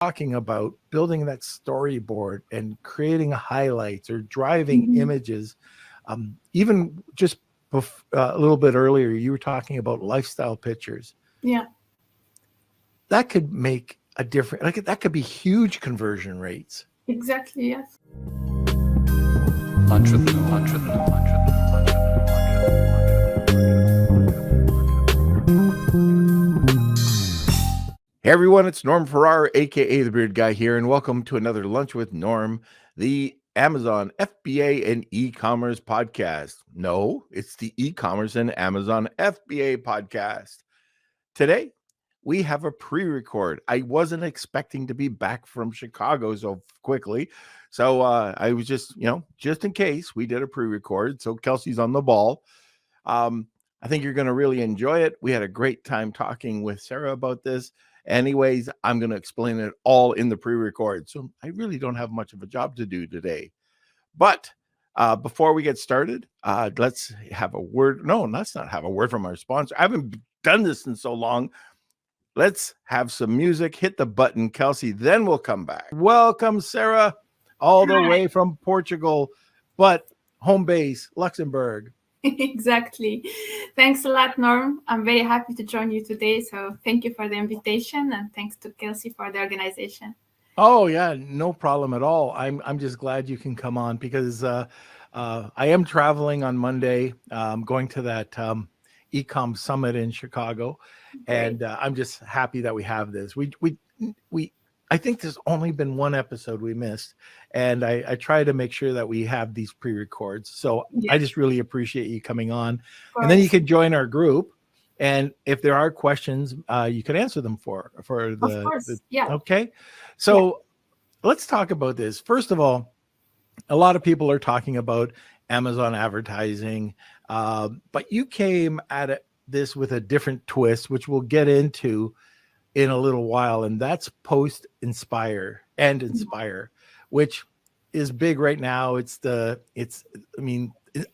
talking about building that storyboard and creating highlights or driving images. Even just a little bit earlier, you were talking about lifestyle pictures. Yeah. That could make a difference. Like that could be huge conversion rates. Exactly, yes. Lunch with Norm. Lunch with Norm. Lunch with Norm. Hey everyone, it's Norm Farrar, aka the Beard Guy here, and welcome to another Lunch with Norm, the Amazon FBA and e-commerce podcast. No, it's the e-commerce and Amazon FBA podcast. Today, we have a pre-record. I wasn't expecting to be back from Chicago so quickly. So I was just in case, we did a pre-record. So Kelsey's on the ball. I think you're going to really enjoy it. We had a great time talking with Sarah about this. Anyways, I'm going to explain it all in the pre-record. So I really don't have much of a job to do today. But before we get started, let's have a word. No, let's not have a word from our sponsor. I haven't done this in so long. Let's have some music. Hit the button, Kelsey. Then we'll come back. Welcome, Sarah, all the way from Portugal, but home base, Luxembourg. Exactly. Thanks a lot, Norm. I'm very happy to join you today. So thank you for the invitation, and thanks to Kelsey for the organization. Oh yeah, no problem at all. I'm just glad you can come on because I am traveling on Monday. I'm going to that eCom summit in Chicago, and I'm just happy that we have this. We I think there's only been one episode we missed, and I try to make sure that we have these pre-records. So I just really appreciate you coming on, and then you can join our group. And if there are questions, you can answer them for the. Of course. Okay, so let's talk about this. First of all, a lot of people are talking about Amazon advertising, but you came at this with a different twist, which we'll get into in a little while, and that's post inspire, which is big right now.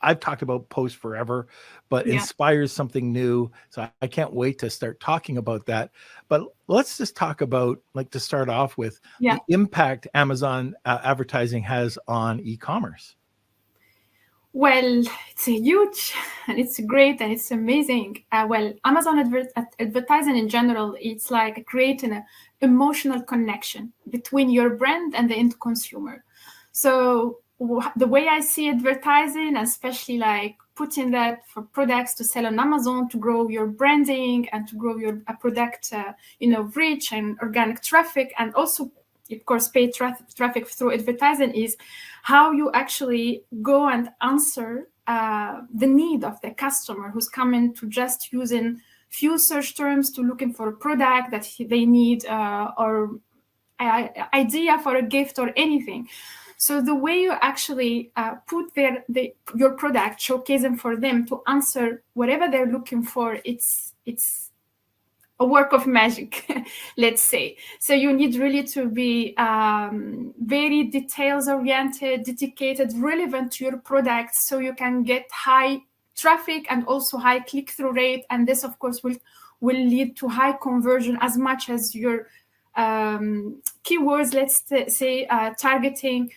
I've talked about post forever, but inspire is something new. So I can't wait to start talking about that. But let's just talk about, to start off with, the impact Amazon advertising has on e-commerce. Well, it's huge, and it's great, and it's amazing. Amazon advertising in general, it's like creating an emotional connection between your brand and the end consumer. So the way I see advertising, especially putting that for products to sell on Amazon to grow your branding and to grow your product, reach and organic traffic, and also, of course, paid traffic through advertising, is how you actually go and answer the need of the customer who's coming to just using few search terms to looking for a product that they need or idea for a gift or anything. So the way you actually put your product, showcasing for them to answer whatever they're looking for, it's a work of magic, let's say. So you need really to be very details-oriented, dedicated, relevant to your product, so you can get high traffic and also high click-through rate. And this, of course, will lead to high conversion as much as your keywords, let's say, targeting,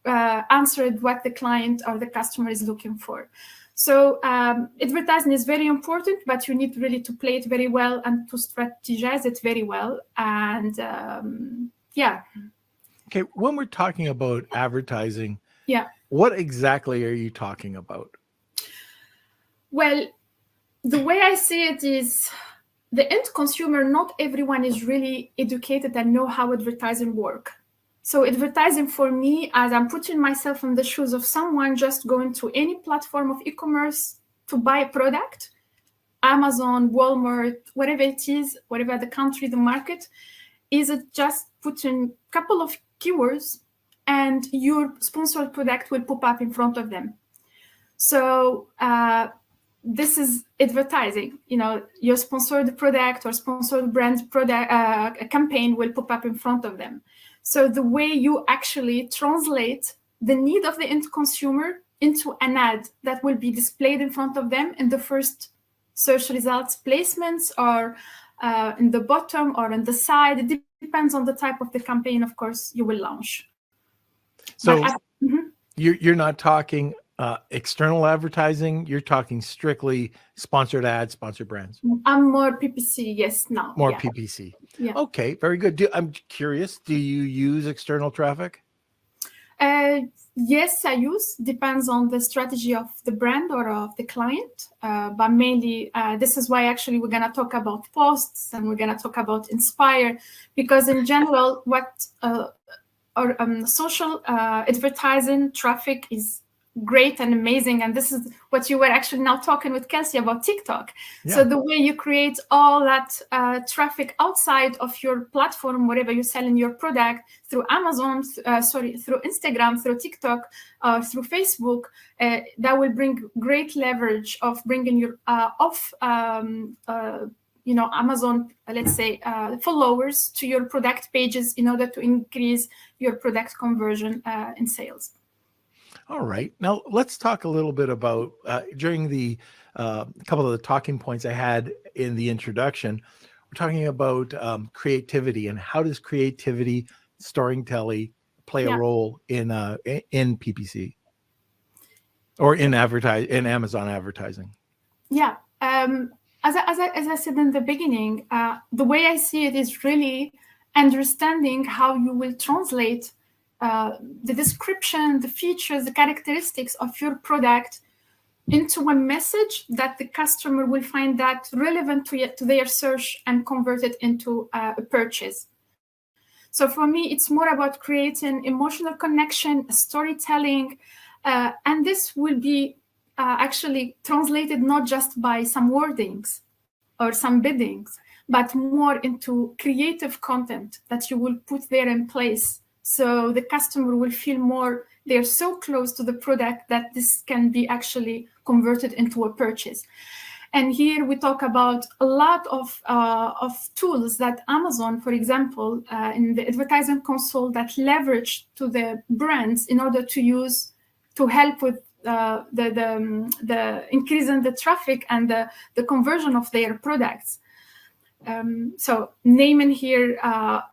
answered what the client or the customer is looking for. So advertising is very important, but you need really to play it very well and to strategize it very well. And Okay, when we're talking about advertising, what exactly are you talking about? Well, the way I see it is the end consumer, not everyone is really educated and know how advertising works. So advertising for me, as I'm putting myself in the shoes of someone just going to any platform of e-commerce to buy a product, Amazon, Walmart, whatever it is, whatever the country, the market, is it just putting a couple of keywords and your sponsored product will pop up in front of them. So this is advertising. Your sponsored product or sponsored brand product campaign will pop up in front of them. So the way you actually translate the need of the end consumer into an ad that will be displayed in front of them in the first search results placements, or in the bottom or on the side, depends on the type of the campaign, of course, you will launch. So you're not talking external advertising. You're talking strictly sponsored ads, sponsored brands. I'm more PPC, yes, now. More PPC. Yeah. Okay, very good. I'm curious, do you use external traffic? Yes, I use. Depends on the strategy of the brand or of the client. But mainly, this is why actually we're going to talk about posts and we're going to talk about Inspire, because in general, what social advertising traffic is great and amazing. And this is what you were actually now talking with Kelsey about TikTok. Yeah. So the way you create all that traffic outside of your platform, wherever you're selling your product, through Amazon, through Instagram, through TikTok, through Facebook, that will bring great leverage of bringing your Amazon, let's say, followers to your product pages in order to increase your product conversion in sales. All right. Now let's talk a little bit about during the couple of the talking points I had in the introduction. We're talking about creativity and how does creativity, storytelling play a role in PPC or in Amazon advertising. Yeah. As I said in the beginning, the way I see it is really understanding how you will translate the description, the features, the characteristics of your product into a message that the customer will find that relevant to their search and convert it into a purchase. So for me, it's more about creating emotional connection, storytelling, and this will be actually translated not just by some wordings or some biddings, but more into creative content that you will put there in place. So the customer will feel more, they're so close to the product that this can be actually converted into a purchase. And here we talk about a lot of tools that Amazon, for example, in the advertising console that leverage to the brands in order to use to help with the increase in the traffic and the conversion of their products. So naming here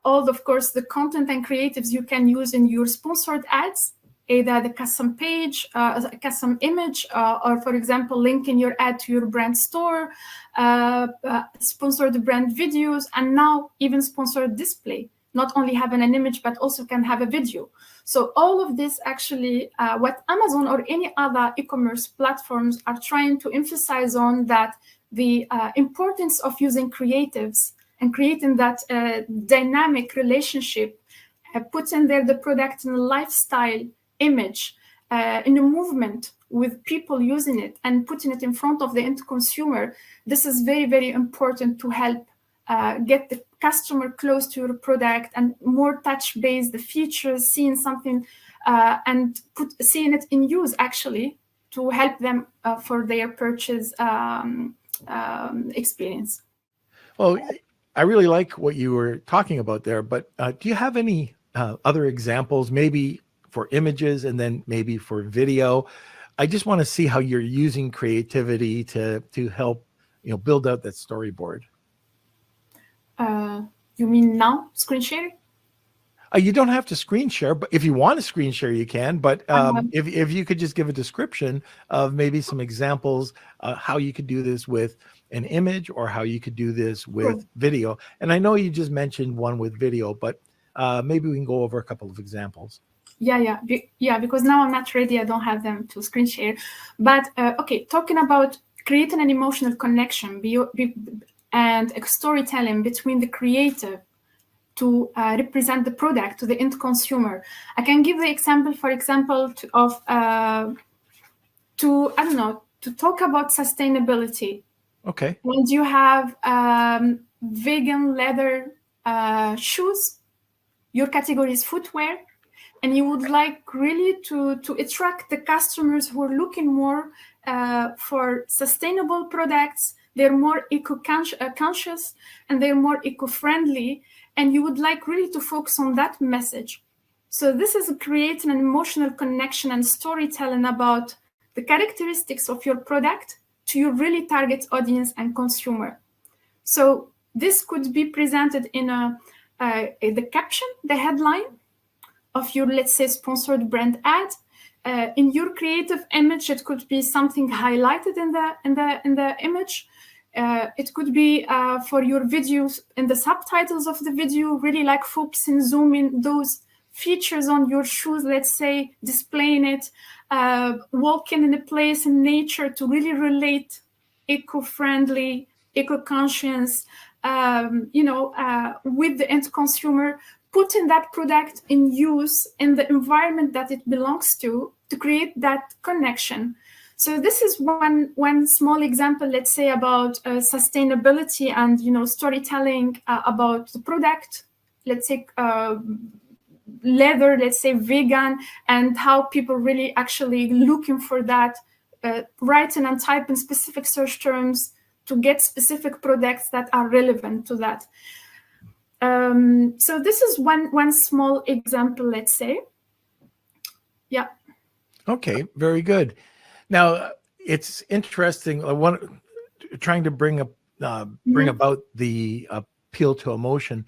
all, of course, the content and creatives you can use in your sponsored ads, either the custom page, a custom image, or, for example, linking your ad to your brand store, sponsored brand videos, and now even sponsored display. Not only having an image, but also can have a video. So all of this actually, what Amazon or any other e-commerce platforms are trying to emphasize on, that the importance of using creatives and creating that dynamic relationship, putting there the product in a lifestyle image, in a movement with people using it and putting it in front of the end consumer. This is very, very important to help get the customer close to your product and more touch-based, the features, seeing something and seeing it in use actually to help them for their purchase experience. Well, I really like what you were talking about there, but do you have any other examples, maybe for images and then maybe for video? I just want to see how you're using creativity to help, build out that storyboard. You mean now screen sharing? You don't have to screen share, but if you want to screen share, you can. But if you could just give a description of maybe some examples, how you could do this with an image or how you could do this with video. And I know you just mentioned one with video, but maybe we can go over a couple of examples. Yeah, because now I'm not ready. I don't have them to screen share. But okay, talking about creating an emotional connection and a storytelling between the creative to represent the product to the end consumer. I can give the example, for example, to talk about sustainability. Okay. When you have vegan leather shoes, your category is footwear, and you would like really to attract the customers who are looking more for sustainable products. They're more eco-conscious and they're more eco-friendly, and you would like really to focus on that message. So this is creating an emotional connection and storytelling about the characteristics of your product to your really target audience and consumer. So this could be presented in a the caption, the headline of your, let's say, sponsored brand ad. In your creative image, it could be something highlighted in the image. It could be for your videos in the subtitles of the video, really like focusing, zooming those features on your shoes, let's say, displaying it, walking in a place in nature to really relate eco-friendly, eco-conscious, with the end consumer, putting that product in use in the environment that it belongs to create that connection. So this is one small example, let's say, about sustainability and storytelling about the product. Let's say leather, let's say vegan, and how people really actually looking for that, writing and typing specific search terms to get specific products that are relevant to that. So this is one small example, let's say. Yeah. Okay, very good. Now it's interesting. Trying to bring about the appeal to emotion.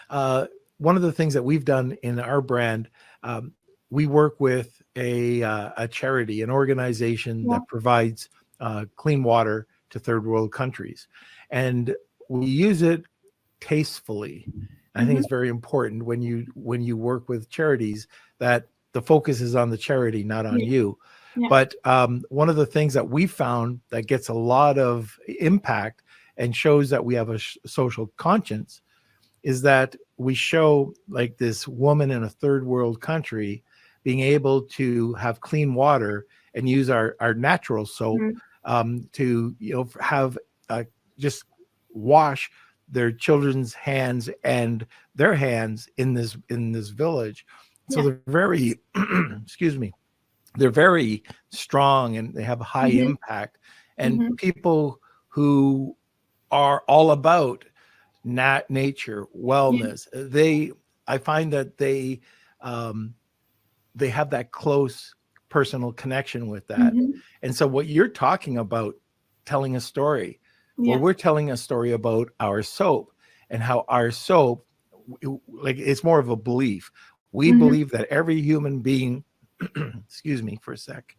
One of the things that we've done in our brand, we work with a charity, an organization that provides clean water to third world countries, and we use it tastefully. I think it's very important when you work with charities that the focus is on the charity, not on you. Yeah. But one of the things that we found that gets a lot of impact and shows that we have a social conscience is that we show like this woman in a third world country being able to have clean water and use our natural soap to have just wash their children's hands and their hands in this village. So they're very excuse me, they're very strong and they have a high impact, and people who are all about nature, wellness, I find that they have that close personal connection with that. And so what you're talking about, telling a story, well, we're telling a story about our soap and how our soap, like, it's more of a belief. We believe that every human being, excuse me for a sec.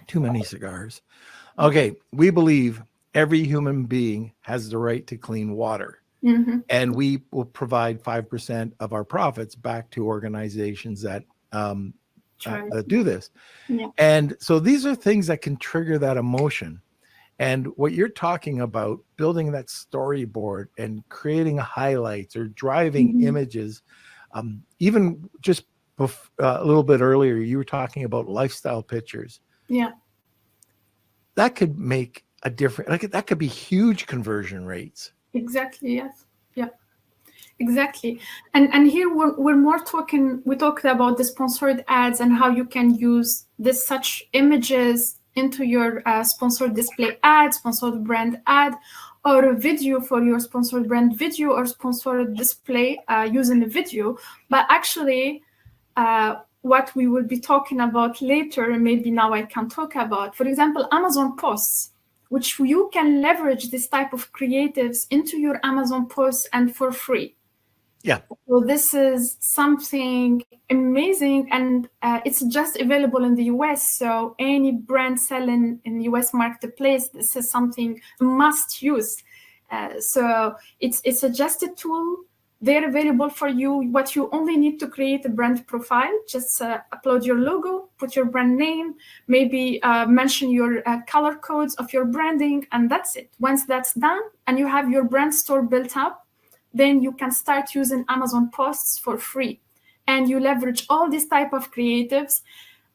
Too many cigars. Okay, we believe every human being has the right to clean water. And we will provide 5% of our profits back to organizations that do this. And so these are things that can trigger that emotion. And what you're talking about, building that storyboard and creating highlights or driving images, even just a little bit earlier, you were talking about lifestyle pictures. That could make a difference. Like, that could be huge conversion rates. Exactly. Yes. Yeah. Exactly. And here we're more talking. We talked about the sponsored ads and how you can use such images into your sponsored display ad, sponsored brand ad, or a video for your sponsored brand video or sponsored display using a video. But actually, what we will be talking about later, and maybe now I can talk about, for example, Amazon posts, which you can leverage this type of creatives into your Amazon posts and for free. So this is something amazing, and it's just available in the US. So any brand selling in the US marketplace, this is something must use. So it's just a tool. They're available for you. What you only need to create a brand profile, just upload your logo, put your brand name, maybe mention your color codes of your branding, and that's it. Once that's done and you have your brand store built up, then you can start using Amazon posts for free. And you leverage all these type of creatives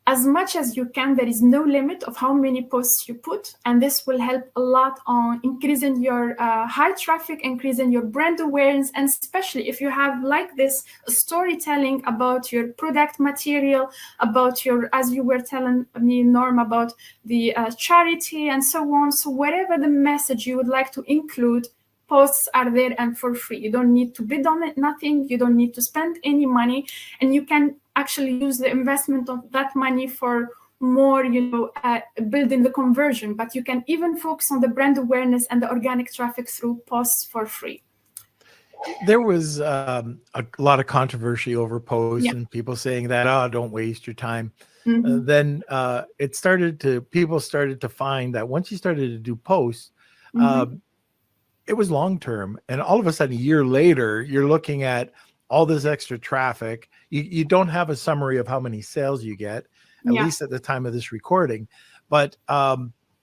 as much as you can. There is no limit of how many posts you put. And this will help a lot on increasing your high traffic, increasing your brand awareness. And especially if you have like this storytelling about your product material, about your, as you were telling me, Norm, about the charity and so on. So whatever the message you would like to include, posts are there and for free. You don't need to bid on it, nothing. You don't need to spend any money. And you can actually use the investment of that money for more, building the conversion, but you can even focus on the brand awareness and the organic traffic through posts for free. There was a lot of controversy over posts Yeah. and people saying that, oh, don't waste your time. Mhm. Then people started to find that once you started to do posts, Mhm. it was long term. And all of a sudden, a year later, you're looking at all this extra traffic. You don't have a summary of how many sales you get, at Yeah. least at the time of this recording. But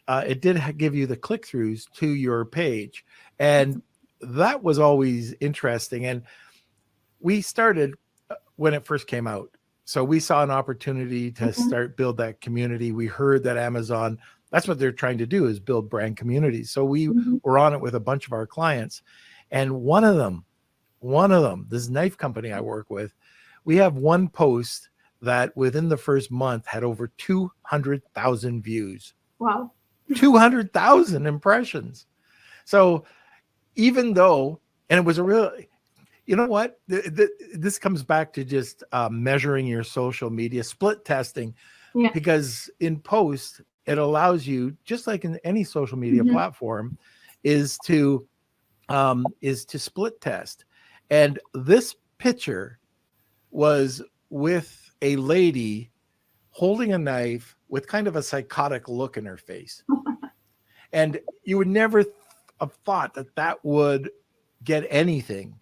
it did give you the click-throughs to your page. And that was always interesting. And we started when it first came out. So we saw an opportunity to start build that community. We heard that Amazon, that's what they're trying to do, is build brand communities. So we were on it with a bunch of our clients. And one of them, this knife company I work with, we have one post that within the first month had over 200,000 views. Wow. 200,000 impressions. So even though, and it was a real, you know what? This comes back to just measuring your social media, split testing, because in post, it allows you, just like in any social media platform, is to split test. And this picture was with a lady holding a knife with kind of a psychotic look in her face. And you would never have thought that would get anything.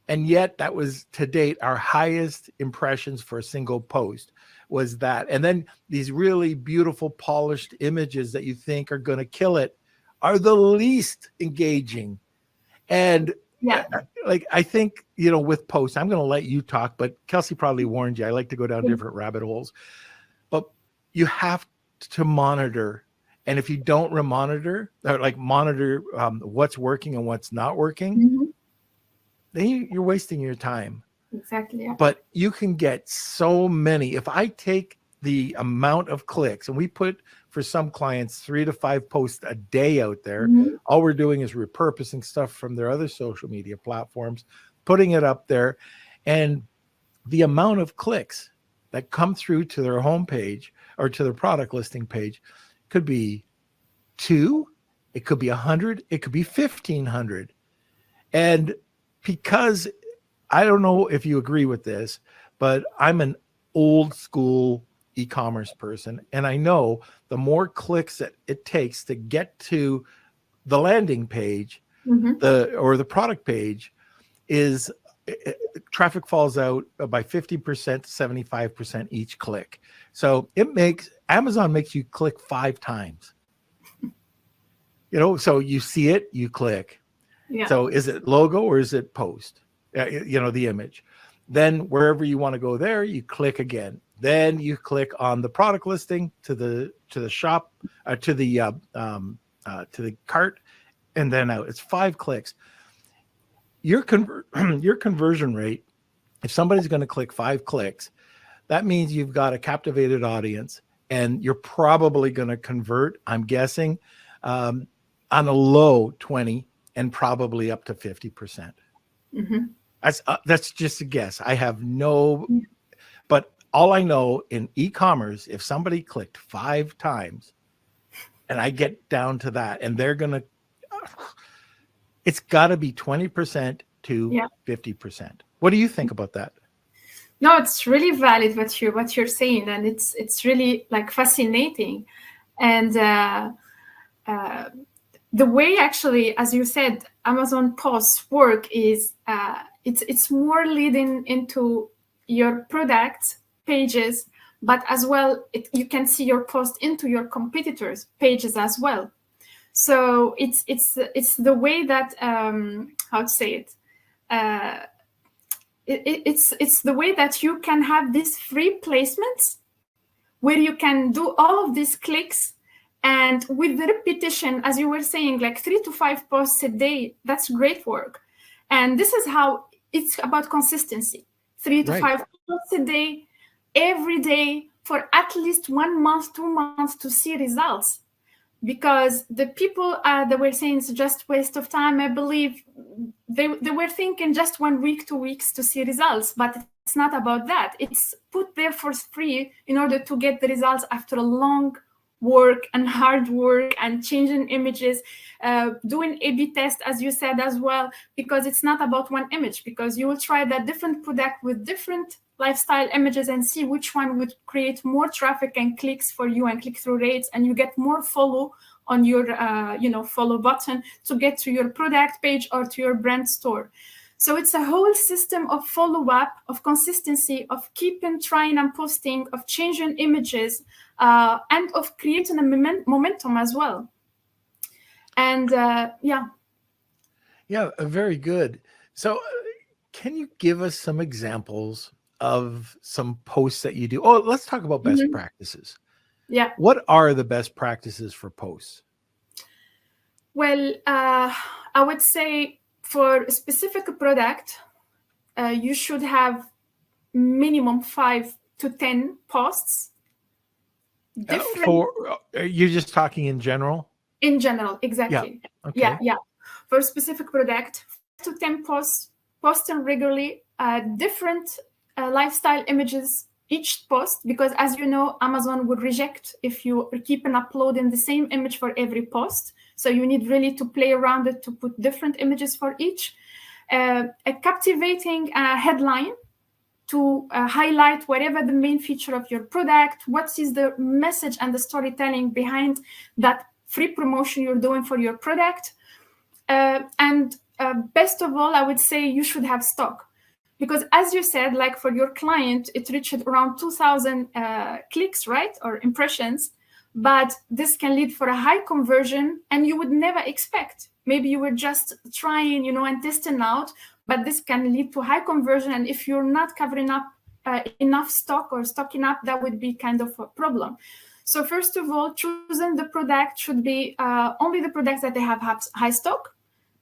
And yet that was to date our highest impressions for a single post was that. And then these really beautiful polished images that you think are going to kill it are the least engaging. And I think, with posts, I'm going to let you talk, but Kelsey probably warned you. I like to go down different rabbit holes, but you have to monitor. And if you don't monitor what's working and what's not working, then you're wasting your time. Exactly. Yeah. But you can get so many. If I take the amount of clicks, and we put for some clients 3 to 5 posts a day out there, all we're doing is repurposing stuff from their other social media platforms, putting it up there, and the amount of clicks that come through to their homepage or to their product listing page could be 2, it could be 100, it could be 1,500. And because I don't know if you agree with this, but I'm an old school e-commerce person, and I know the more clicks that it takes to get to the landing page, or the product page, is traffic falls out by 50% to 75% each click. So Amazon makes you click 5 times. So you see it, you click. Yeah. So is it logo or is it post? The image. Then wherever you want to go there, you click again. Then you click on the product listing to the shop, to the cart, and then out. It's 5 clicks. Your conversion rate, if somebody's going to click 5 clicks, that means you've got a captivated audience, and you're probably going to convert, I'm guessing, on a low 20 and probably up to 50%. That's just a guess. I have but all I know in e-commerce, if somebody clicked 5 times and I get down to that, and they're going to, it's got to be 20% to 50%. What do you think about that? No, it's really valid what you're saying, and it's really fascinating. And the way, actually, as you said, Amazon posts work is it's more leading into your product pages, but as well you can see your post into your competitors' pages as well. So it's the way that how to say it. It's the way that you can have these free placements where you can do all of these clicks, and with the repetition, as you were saying, 3 to 5 posts a day, that's great work. And this is how it's about consistency. 3 to 5 posts a day, every day, for at least 1 month, 2 months, to see results. because the people that were saying it's just waste of time, I believe they were thinking just 1 week, 2 weeks to see results, but it's not about that. It's put there for free in order to get the results after a long work and hard work and changing images, doing A/B test, as you said as well, because it's not about one image, because you will try that different product with different lifestyle images and see which one would create more traffic and clicks for you and click-through rates, and you get more follow on your follow button to get to your product page or to your brand store. So it's a whole system of follow-up, of consistency, of keeping trying and posting, of changing images, and of creating a momentum as well. And very good. So can you give us some examples of some posts that you do? Oh, let's talk about best practices. Yeah. What are the best practices for posts? Well, I would say for a specific product, you should have minimum 5 to 10 posts. You're just talking in general? In general, exactly. Yeah. Okay. Yeah. For a specific product, 5 to 10 posts, posting regularly, different lifestyle images each post, because as you know, Amazon would reject if you keep on uploading the same image for every post. So you need really to play around it to put different images for each. A captivating headline to highlight whatever the main feature of your product, what is the message and the storytelling behind that free promotion you're doing for your product. And best of all, I would say you should have stock. Because as you said, like for your client, it reached around 2,000 clicks, right? Or impressions. But this can lead for a high conversion, and you would never expect. Maybe you were just trying, and testing out, but this can lead to high conversion. And if you're not covering up enough stock or stocking up, that would be kind of a problem. So first of all, choosing the product should be only the products that they have high stock,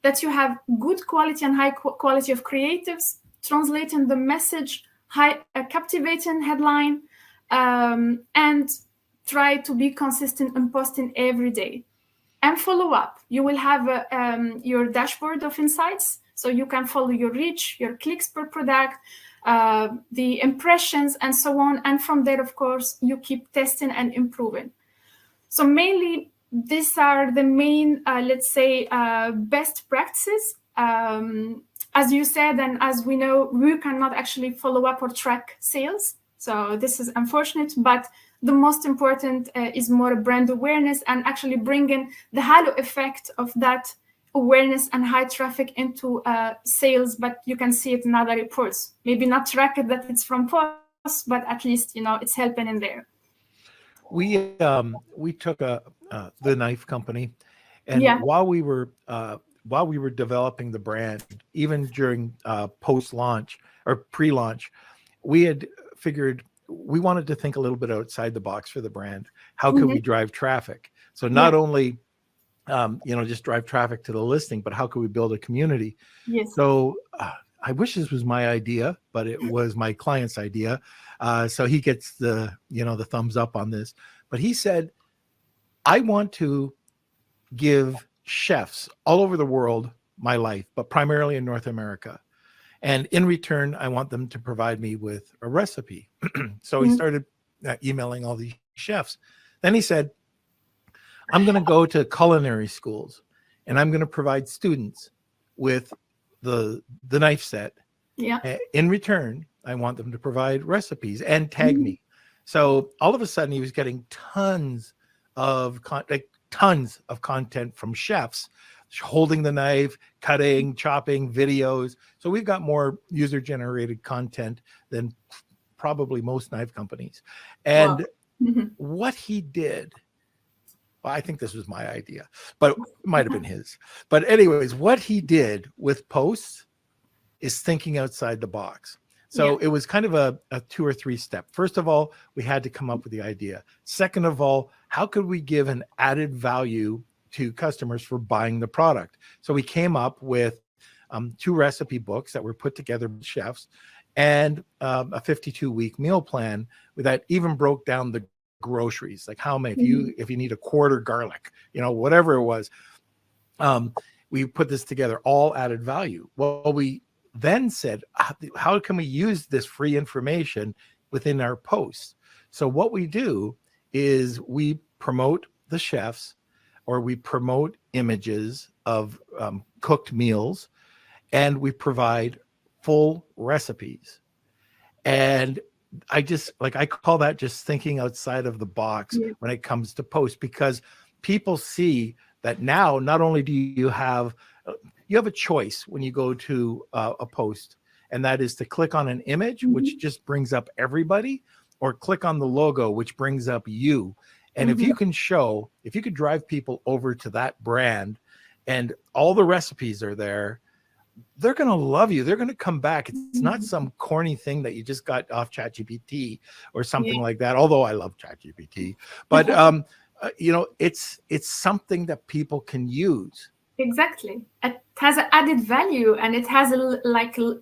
that you have good quality and high quality of creatives, translating the message, captivating headline, and try to be consistent and posting every day. And follow up. You will have your dashboard of insights, so you can follow your reach, your clicks per product, the impressions, and so on. And from there, of course, you keep testing and improving. So mainly, these are the main, best practices. As you said, and as we know, we cannot actually follow up or track sales. So this is unfortunate, but the most important is more brand awareness and actually bringing the halo effect of that awareness and high traffic into sales. But you can see it in other reports. Maybe not track it that it's from posts, but at least, it's helping in there. We took the knife company, and while we were developing the brand, even during post-launch or pre-launch, we had figured we wanted to think a little bit outside the box for the brand. How could we drive traffic? So not only, just drive traffic to the listing, but how could we build a community? Yes. So I wish this was my idea, but it was my client's idea. So he gets the thumbs up on this. But he said, I want to give chefs all over the world my life, but primarily in North America. And in return, I want them to provide me with a recipe. So he started emailing all these chefs. Then he said, I'm going to go to culinary schools and I'm going to provide students with the knife set. Yeah. In return, I want them to provide recipes and tag me. So all of a sudden he was getting tons of content from chefs holding the knife, cutting, chopping, videos. So we've got more user-generated content than probably most knife companies. And what he did, well, I think this was my idea, but it might have been his. But anyways, what he did with posts is thinking outside the box. So it was kind of a 2 or 3 step. First of all, we had to come up with the idea. Second of all, how could we give an added value to customers for buying the product? So we came up with 2 recipe books that were put together by chefs and a 52-week meal plan that even broke down the groceries, like how many, if you need a quarter garlic, whatever it was, we put this together, all added value. Well, we then said, how can we use this free information within our posts? So what we do is we promote the chefs, or we promote images of cooked meals, and we provide full recipes. And I call that just thinking outside of the box when it comes to posts, because people see that now not only do you have a choice when you go to a post, and that is to click on an image, which just brings up everybody, or click on the logo, which brings up you. And if you could drive people over to that brand and all the recipes are there, they're going to love you. They're going to come back. It's not some corny thing that you just got off ChatGPT or something like that. Although I love ChatGPT, but it's something that people can use. Exactly. It has an added value, and it has the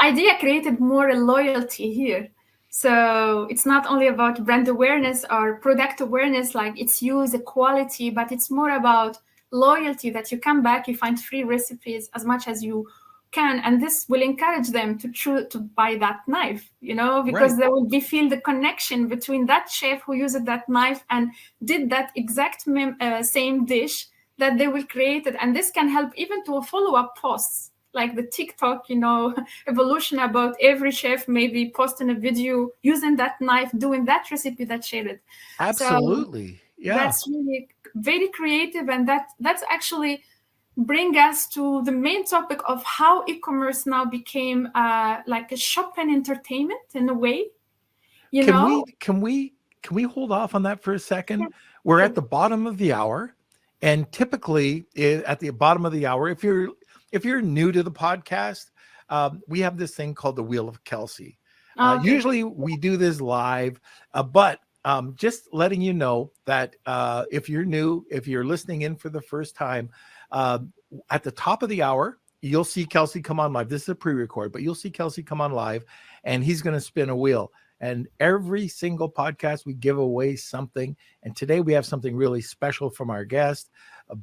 idea created more loyalty here. So it's not only about brand awareness or product awareness, like its use, the quality, but it's more about loyalty, that you come back, you find free recipes as much as you can, and this will encourage them to buy that knife, because they will feel the connection between that chef who used that knife and did that exact same dish that they will create it. And this can help even to follow-up posts, like the TikTok, evolution about every chef maybe posting a video using that knife, doing that recipe that shared it. Absolutely. So that's really very creative. And that's actually bring us to the main topic of how e-commerce now became like a shopping entertainment in a way. Can we hold off on that for a second? Yeah. We're at the bottom of the hour, and typically at the bottom of the hour, if you're new to the podcast, we have this thing called the Wheel of Kelsey. Usually we do this live, but just letting you know that if you're new, if you're listening in for the first time, at the top of the hour, you'll see Kelsey come on live. This is a pre-record, but you'll see Kelsey come on live, and he's going to spin a wheel. And every single podcast, we give away something. And today we have something really special from our guest.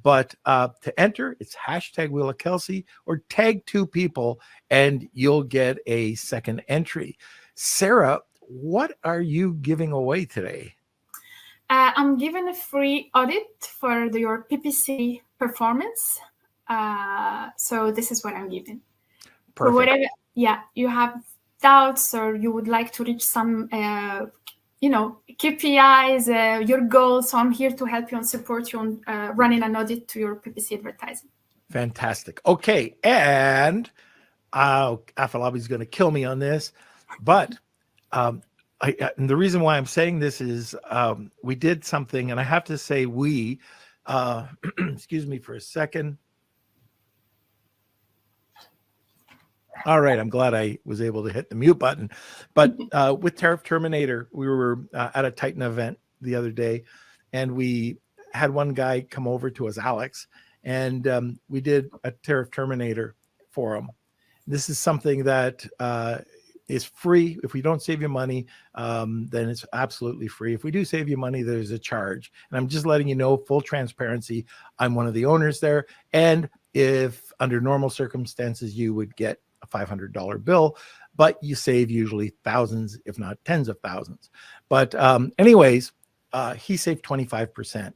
But to enter, it's hashtag Wheel of Kelsey, or tag 2 people, and you'll get a second entry. Sarah, what are you giving away today? I'm giving a free audit for your PPC performance. So this is what I'm giving. Perfect. For whatever, you have doubts, or you would like to reach some, KPIs, your goals. So I'm here to help you and support you on running an audit to your PPC advertising. Fantastic. Okay. And Afolabi's going to kill me on this, but and the reason why I'm saying this is we did something, and I have to say excuse me for a second. All right, I'm glad I was able to hit the mute button. But with Tariff Terminator, we were at a Titan event the other day, and we had one guy come over to us, Alex, and we did a Tariff Terminator for him. This is something that is free. If we don't save you money, then it's absolutely free. If we do save you money, there's a charge. And I'm just letting you know, full transparency, I'm one of the owners there. And if under normal circumstances, you would get a $500 bill, but you save usually thousands, if not tens of thousands. But anyways, he saved 25%.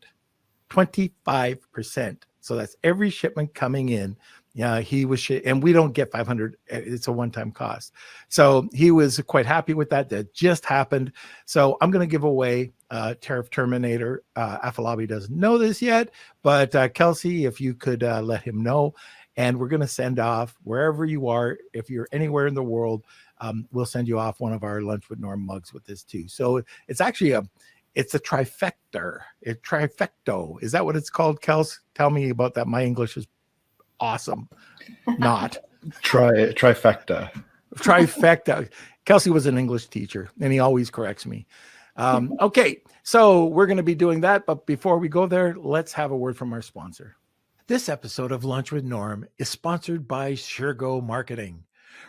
25%. So that's every shipment coming in. Yeah, he was, and we don't get 500. It's a one-time cost. So he was quite happy with that. That just happened. So I'm going to give away Tariff Terminator. Afolabi doesn't know this yet, but Kelsey, if you could let him know. And we're going to send off wherever you are. If you're anywhere in the world, we'll send you off one of our Lunch with Norm mugs with this too. So it's actually it's a trifecta. A trifecto. Is that what it's called, Kels? Tell me about that. My English is awesome. Not. Trifecta. Trifecta. Kelsey was an English teacher, and he always corrects me. Okay, so we're going to be doing that. But before we go there, let's have a word from our sponsor. This episode of Lunch with Norm is sponsored by SureGo Marketing.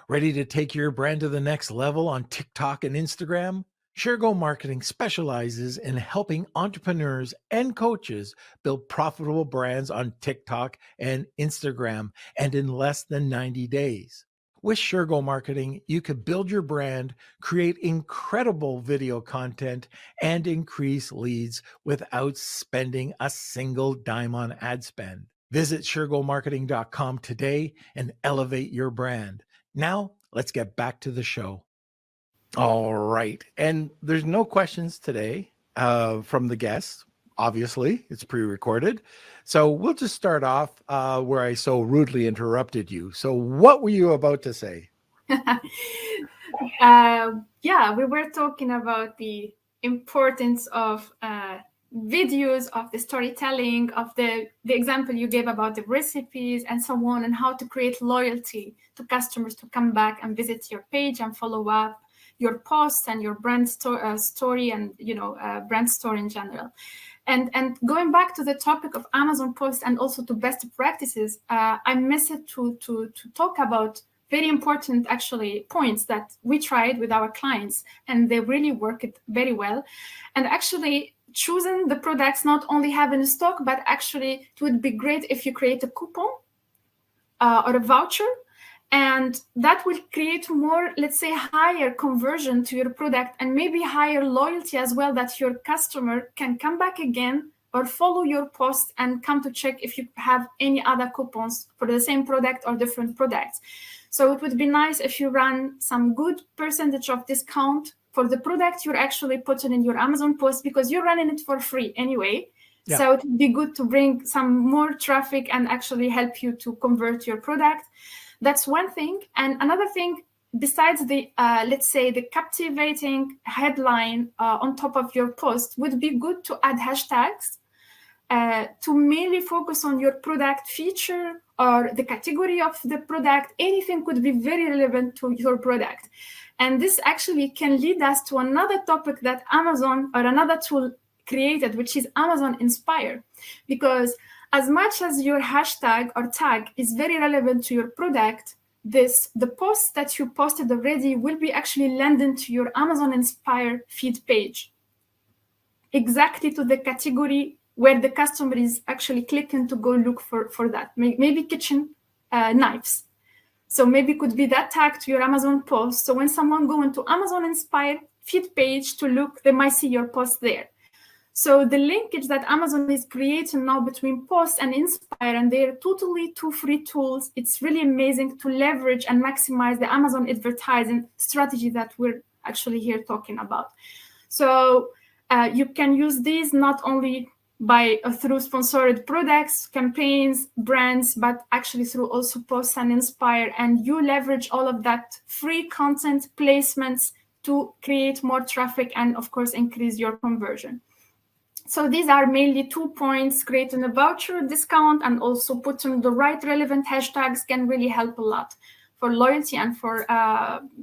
Ready to take your brand to the next level on TikTok and Instagram? SureGo Marketing specializes in helping entrepreneurs and coaches build profitable brands on TikTok and Instagram, and in less than 90 days. With SureGo Marketing, you could build your brand, create incredible video content, and increase leads without spending a single dime on ad spend. Visit SureGoMarketing.com today and elevate your brand. Now, let's get back to the show. All right. And there's no questions today from the guests. Obviously, it's pre-recorded. So we'll just start off where I so rudely interrupted you. So what were you about to say? Yeah, we were talking about the importance of videos, of the storytelling, of the example you gave about the recipes and so on, and how to create loyalty to customers to come back and visit your page and follow up your posts and your brand story and brand story in general. And going back to the topic of Amazon posts and also to best practices, I miss it to talk about very important actually points that we tried with our clients, and they really work it very well. And actually choosing the products not only have in stock, but actually it would be great if you create a coupon or a voucher, and that will create more, let's say, higher conversion to your product and maybe higher loyalty as well, that your customer can come back again or follow your post and come to check if you have any other coupons for the same product or different products. So it would be nice if you run some good percentage of discount for the product you're actually putting in your Amazon post, because you're running it for free anyway. Yeah. So it would be good to bring some more traffic and actually help you to convert your product. That's one thing. And another thing, besides the, let's say, the captivating headline on top of your post, would be good to add hashtags to mainly focus on your product feature or the category of the product. Anything could be very relevant to your product. And this actually can lead us to another topic that Amazon or another tool created, which is Amazon Inspire. Because as much as your hashtag or tag is very relevant to your product, the post that you posted already will be actually landing to your Amazon Inspire feed page, exactly to the category where the customer is actually clicking to go look for that. Maybe kitchen knives. So maybe it could be that tag to your Amazon post. So when someone go into Amazon Inspire feed page to look, they might see your post there. So the linkage that Amazon is creating now between Post and Inspire, and they're totally two free tools, it's really amazing to leverage and maximize the Amazon advertising strategy that we're actually here talking about. So you can use these not only through sponsored products, campaigns, brands, but actually through also Post and Inspire, and you leverage all of that free content placements to create more traffic and, of course, increase your conversion. So these are mainly 2 points. Creating a voucher discount and also putting the right relevant hashtags can really help a lot for loyalty and for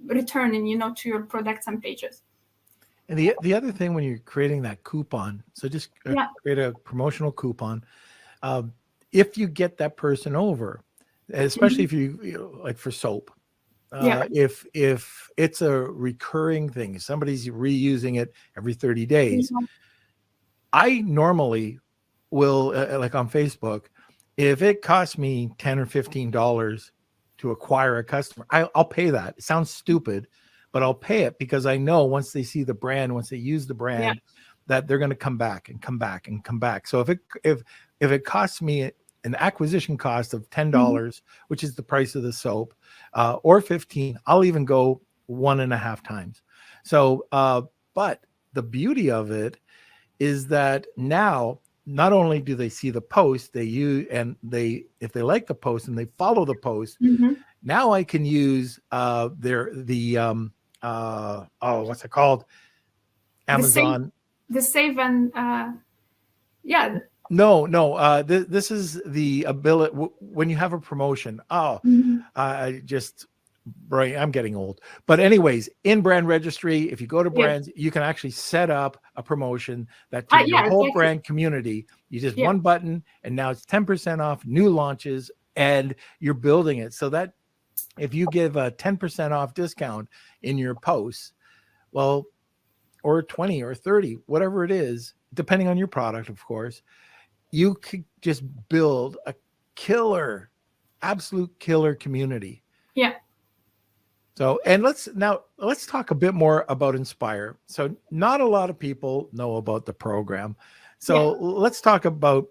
returning, to your products and pages. And the other thing when you're creating that coupon, so just create a promotional coupon. If you get that person over, especially if you like for soap, if it's a recurring thing, somebody's reusing it every 30 days. I normally will, like on Facebook, if it costs me $10 or $15 to acquire a customer, I'll pay that. It sounds stupid, but I'll pay it because I know once they see the brand, once they use the brand, that they're going to come back and come back and come back. So if it costs me an acquisition cost of $10, which is the price of the soap, or $15, I'll even go 1.5 times. So, but the beauty of it is that now not only do they see the post, if they like the post and they follow the post, now I can use what's it called? Amazon. The save and No. This is the ability when you have a promotion. Right, I'm getting old. But anyways, in brand registry, if you go to brands, you can actually set up a promotion that to your whole brand community. You just one button, and now it's 10% off new launches, and you're building it so that if you give a 10% off discount in your posts, well, or 20 or 30, whatever it is, depending on your product, of course, you could just build a absolute killer community. Yeah. So, and let's talk a bit more about Inspire. So not a lot of people know about the program. So let's talk about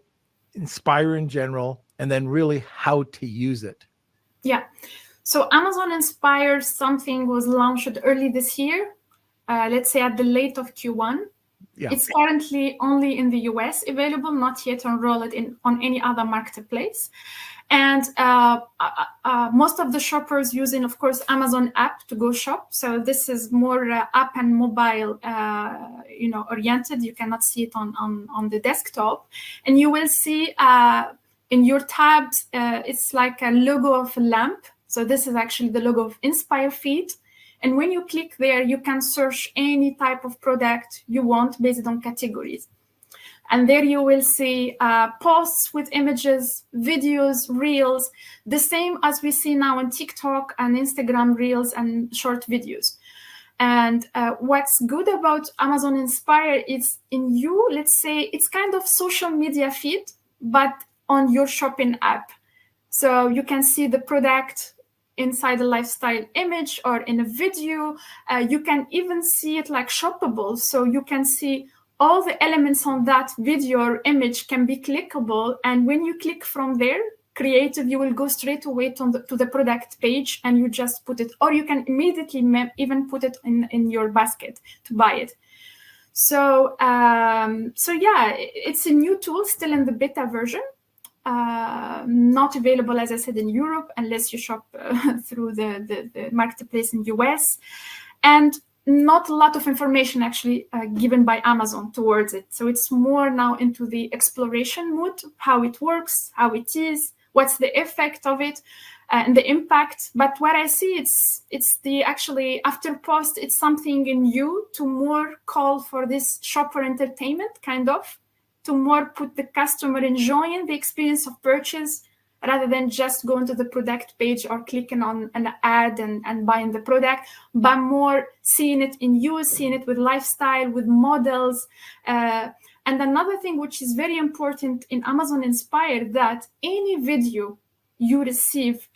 Inspire in general, and then really how to use it. Yeah. So Amazon Inspire something was launched early this year, let's say at the late of Q1. Yeah. It's currently only in the US available, not yet enrolled on any other marketplace. And most of the shoppers using, of course, Amazon app to go shop. So this is more app and mobile, oriented. You cannot see it on the desktop. And you will see in your tabs, it's like a logo of a lamp. So this is actually the logo of Inspire Feed. And when you click there, you can search any type of product you want based on categories. And there you will see posts with images, videos, reels, the same as we see now on TikTok and Instagram reels and short videos. And what's good about Amazon Inspire is let's say, it's kind of social media feed, but on your shopping app. So you can see the product inside a lifestyle image or in a video. You can even see it like shoppable. So you can see all the elements on that video or image can be clickable. And when you click from there, creative, you will go straight away to the product page and you just put it, or you can immediately even put it in your basket to buy it. So yeah, it's a new tool still in the beta version. Not available, as I said, in Europe unless you shop through the marketplace in US, and not a lot of information actually given by Amazon towards it. So it's more now into the exploration mode, how it works, how it is, what's the effect of it, and the impact. But what I see, it's the actually after post, it's something new to more call for this shopper entertainment kind of, to more put the customer enjoying the experience of purchase rather than just going to the product page or clicking on an ad and buying the product, but more seeing it in use, seeing it with lifestyle, with models. And another thing which is very important in Amazon Inspire, that any video you receive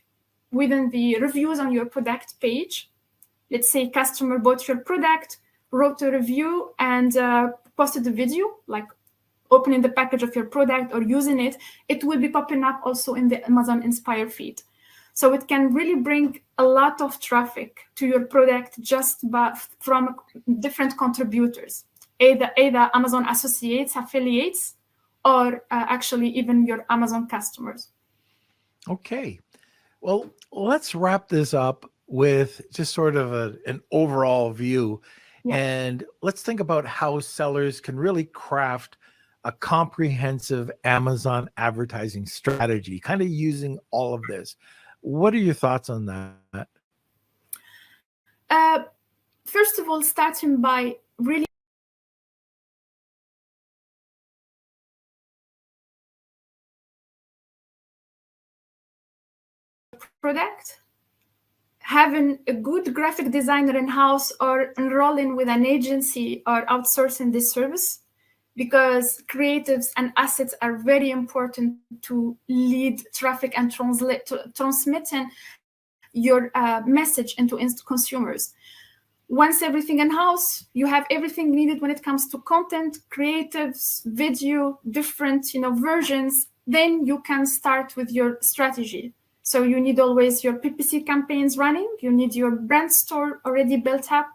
within the reviews on your product page, let's say customer bought your product, wrote a review and posted a video, like opening the package of your product or using it, it will be popping up also in the Amazon Inspire feed. So it can really bring a lot of traffic to your product just from different contributors, either Amazon associates, affiliates, or actually even your Amazon customers. Okay. Well, let's wrap this up with just sort of an overall view. Yeah. And let's think about how sellers can really craft a comprehensive Amazon advertising strategy, kind of using all of this. What are your thoughts on that? First of all, starting by really product, having a good graphic designer in-house or enrolling with an agency or outsourcing this service, because creatives and assets are very important to lead traffic and transmitting your message into consumers. Once everything in-house, you have everything needed when it comes to content, creatives, video, different versions, then you can start with your strategy. So you need always your PPC campaigns running, you need your brand store already built up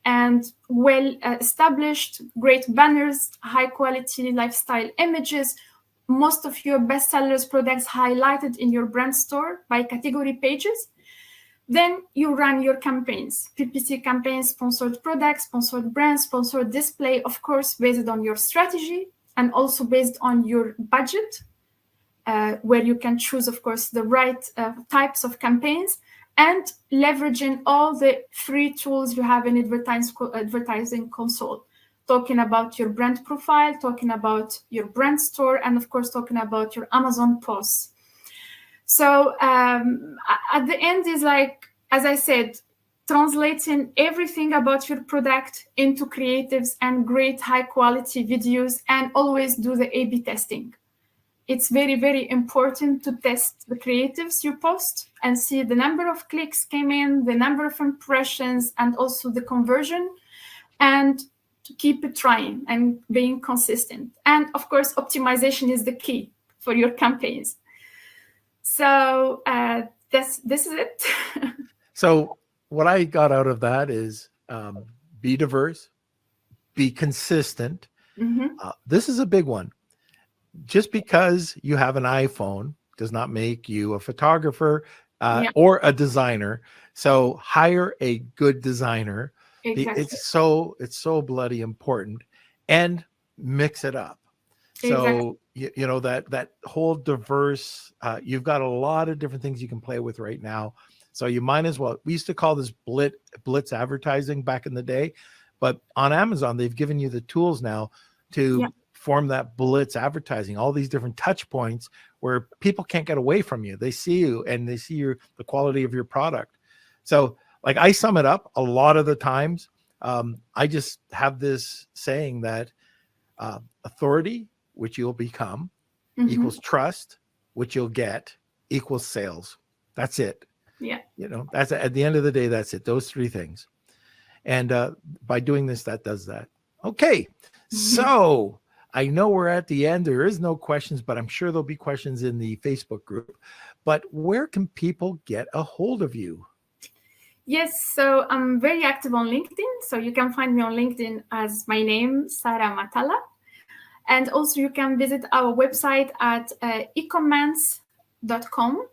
and well established, great banners, high quality lifestyle images, most of your bestsellers products highlighted in your brand store by category pages. Then you run your campaigns, PPC campaigns, sponsored products, sponsored brands, sponsored display, of course, based on your strategy and also based on your budget, where you can choose, of course, the right types of campaigns, and leveraging all the free tools you have in advertising console, talking about your brand profile, talking about your brand store, and of course, talking about your Amazon posts. So at the end is like, as I said, translating everything about your product into creatives and great high quality videos, and always do the A/B testing. It's very, very important to test the creatives you post and see the number of clicks came in, the number of impressions, and also the conversion, and to keep it trying and being consistent. And of course, optimization is the key for your campaigns. So this is it. So what I got out of that is be diverse, be consistent. This is a big one. Just because you have an iPhone does not make you a photographer or a designer. So hire a good designer. Exactly. It's so bloody important, and mix it up. So you know that whole diverse. You've got a lot of different things you can play with right now. So you might as well. We used to call this blitz advertising back in the day, but on Amazon they've given you the tools now to form that blitz advertising. All these different touch points where people can't get away from you. They see you and they see the quality of your product. So like I sum it up a lot of the times. I just have this saying that authority, which you'll become, equals trust, which you'll get, equals sales. That's it. Yeah. You know, that's at the end of the day, that's it. Those three things. And by doing this, that does that. Okay. So I know we're at the end. There is no questions, but I'm sure there'll be questions in the Facebook group. But where can people get a hold of you? Yes, so I'm very active on LinkedIn. So you can find me on LinkedIn as my name, Sarra Maatallah. And also you can visit our website at eCommerce.com.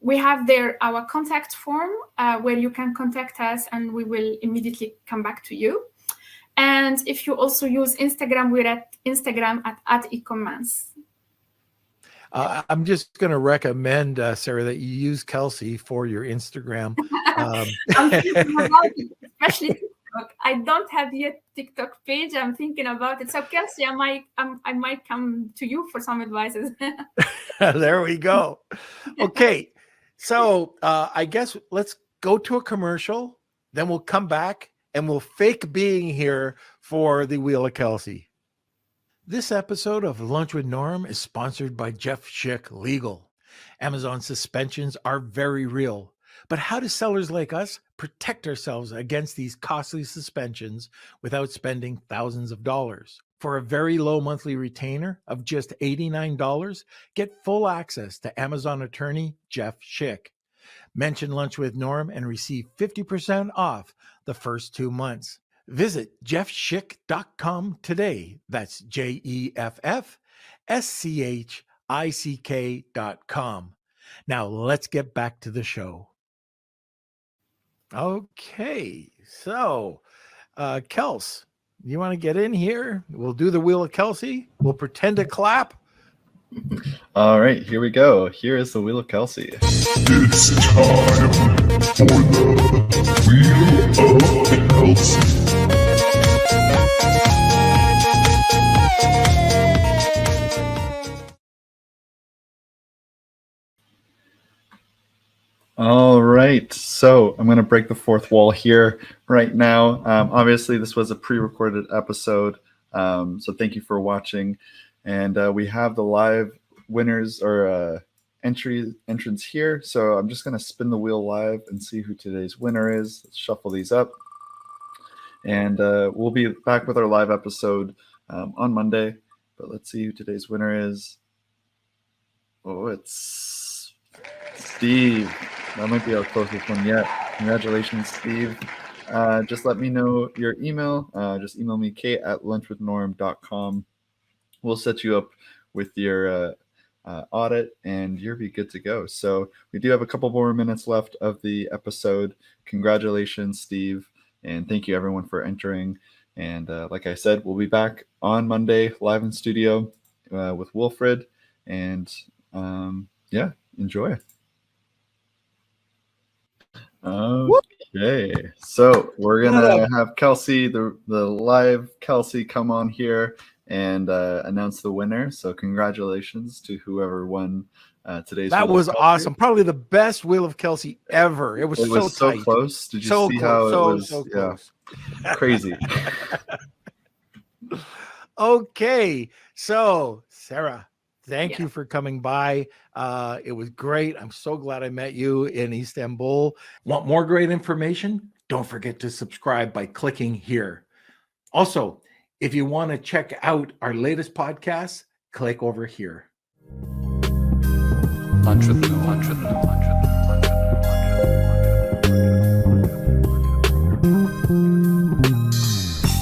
We have there our contact form where you can contact us and we will immediately come back to you. And if you also use Instagram, we're at Instagram at eCommerce. I'm just going to recommend, Sarah, that you use Kelsey for your Instagram. I'm thinking about it, especially TikTok. I don't have yet TikTok page. I'm thinking about it. So Kelsey, I might come to you for some advices. There we go. Okay. So I guess let's go to a commercial. Then we'll come back and we'll fake being here for the Wheel of Kelsey. This episode of Lunch with Norm is sponsored by Jeff Schick Legal. Amazon suspensions are very real, but how do sellers like us protect ourselves against these costly suspensions without spending thousands of dollars? For a very low monthly retainer of just $89, get full access to Amazon attorney Jeff Schick. Mention Lunch with Norm and receive 50% off the first 2 months. Visit jeffschick.com today. That's JEFFSCHICK.com. Now let's get back to the show. Okay, so Kels, you want to get in here? We'll do the Wheel of Kelsey. We'll pretend to clap. All right, here we go. Here is the Wheel of Kelsey. It's time for the Wheel of Kelsey. All right, so I'm going to break the fourth wall here right now. Obviously, this was a pre-recorded episode, so thank you for watching. And we have the live winners or entrance here. So I'm just going to spin the wheel live and see who today's winner is. Let's shuffle these up. And we'll be back with our live episode on Monday. But let's see who today's winner is. Oh, it's Steve. That might be our closest one yet. Congratulations, Steve. Just let me know your email. Just email me, kate@lunchwithnorm.com. We'll set you up with your audit and you'll be good to go. So we do have a couple more minutes left of the episode. Congratulations, Steve. And thank you everyone for entering. And like I said, we'll be back on Monday live in studio with Wilfred. And yeah, enjoy. Okay, so we're gonna have Kelsey, the live Kelsey, come on here and announce the winner. So congratulations to whoever won today's. That Wheel was of Kelsey. awesome. Probably the best Wheel of Kelsey ever. It was so tight. Close. Did you So see close, how so, it was? so Yeah, close. crazy. Okay, so Sarah, thank you Yeah. for coming by. It was great. I'm so glad I met you in Istanbul. Want more great information? Don't forget to subscribe by clicking here. Also, if you want to check out our latest podcast, click over here. Lunch with Noor.